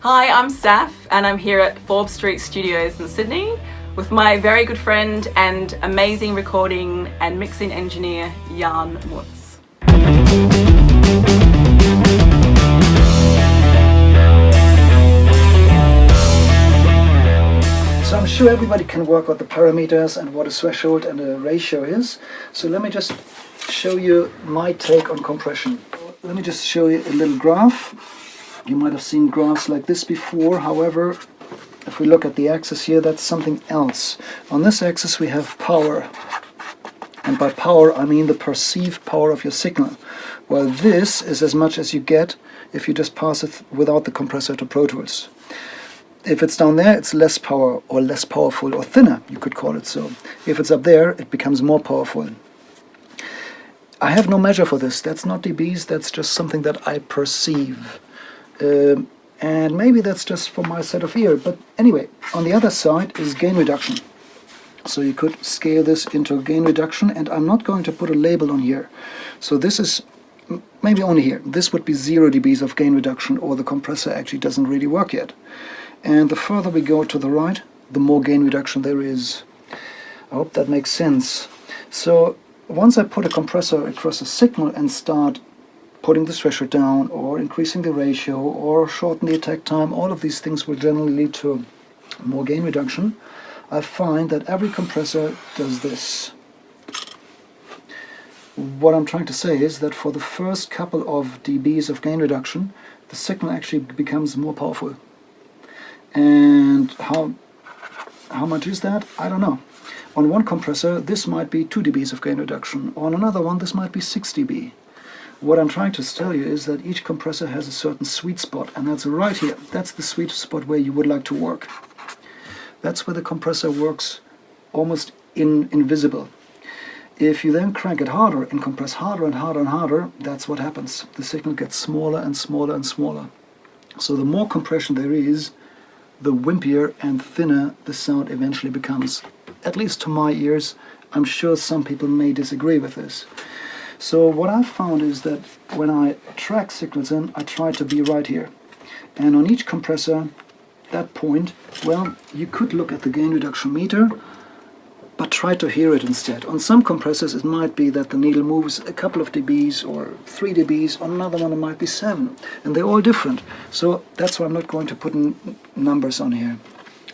Hi, I'm Saf and I'm here at Forbes Street Studios in Sydney with my very good friend and amazing recording and mixing engineer, Jan Muths. So I'm sure everybody can work out the parameters and what a threshold and a ratio is. So let me just show you my take on compression. Let me just show you a little graph. You might have seen graphs like this before. However, if we look at the axis here, that's something else. On this axis we have power. And by power I mean the perceived power of your signal. While this is as much as you get if you just pass it without the compressor to Pro Tools. If it's down there, it's less power or less powerful or thinner, you could call it so. If it's up there, it becomes more powerful. I have no measure for this. That's not dBs, that's just something that I perceive. And maybe that's just for my set of ear. But anyway, on the other side is gain reduction. So you could scale this into gain reduction, and I'm not going to put a label on here. So this is maybe only here. This would be 0 dBs of gain reduction, or the compressor actually doesn't really work yet. And the further we go to the right, the more gain reduction there is. I hope that makes sense. So once I put a compressor across a signal and start putting the threshold down or increasing the ratio or shorten the attack time, all of these things will generally lead to more gain reduction. I find that every compressor does this. What I'm trying to say is that for the first couple of dBs of gain reduction, the signal actually becomes more powerful. And how much is that? I don't know. On one compressor this might be 2 dBs of gain reduction. On another one this might be 6 dB. What I'm trying to tell you is that each compressor has a certain sweet spot, and that's right here. That's the sweet spot where you would like to work. That's where the compressor works almost invisible. If you then crank it harder and compress harder and harder and harder, that's what happens. The signal gets smaller and smaller and smaller. So the more compression there is, the wimpier and thinner the sound eventually becomes. At least to my ears. I'm sure some people may disagree with this. So what I've found is that when I track signals in, I try to be right here. And on each compressor, that point, well, you could look at the gain reduction meter, but try to hear it instead. On some compressors it might be that the needle moves a couple of dBs or 3 dBs, on another one it might be 7. And they're all different. So that's why I'm not going to put numbers on here.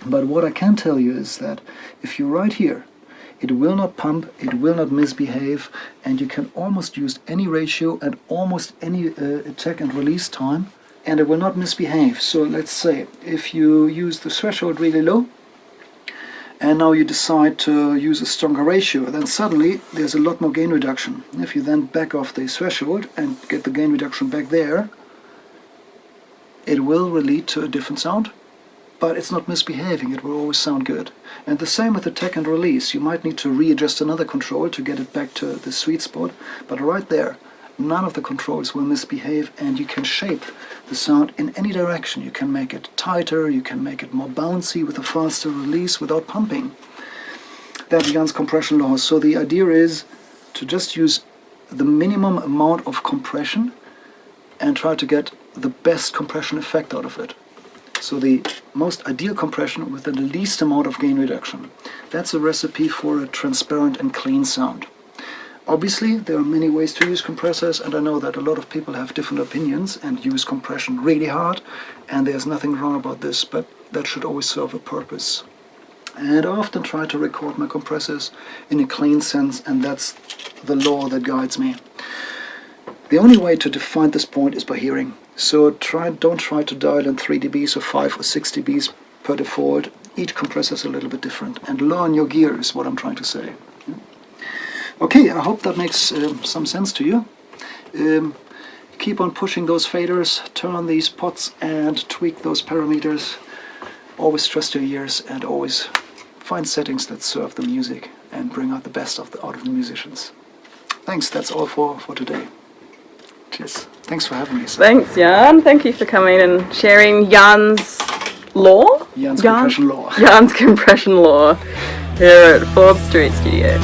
But what I can tell you is that if you're right here, it will not pump, it will not misbehave, and you can almost use any ratio and almost any attack and release time, and it will not misbehave. So let's say if you use the threshold really low, and now you decide to use a stronger ratio, then suddenly there's a lot more gain reduction. If you then back off the threshold and get the gain reduction back there, it will lead to a different sound. But it's not misbehaving, it will always sound good. And the same with attack and release. You might need to readjust another control to get it back to the sweet spot, but right there, none of the controls will misbehave, and you can shape the sound in any direction. You can make it tighter, you can make it more bouncy with a faster release without pumping. That's Jan's compression law. So the idea is to just use the minimum amount of compression and try to get the best compression effect out of it. So the most ideal compression with the least amount of gain reduction. That's a recipe for a transparent and clean sound. Obviously, there are many ways to use compressors, and I know that a lot of people have different opinions and use compression really hard, and there's nothing wrong about this, but that should always serve a purpose. And I often try to record my compressors in a clean sense, and that's the law that guides me. The only way to define this point is by hearing. So don't try to dial in 3 dBs or 5 or 6 dBs per default. Each compressor is a little bit different, and learn your gear is what I'm trying to say. Okay, I hope that makes some sense to you. Keep on pushing those faders, turn these pots and tweak those parameters. Always trust your ears and always find settings that serve the music and bring out the best out of the musicians. Thanks, that's all for today. Cheers. Thanks for having me. Thanks, Jan. Thank you for coming and sharing Jan's law? Jan's compression law. Jan's compression law here at Forbes Street Studio.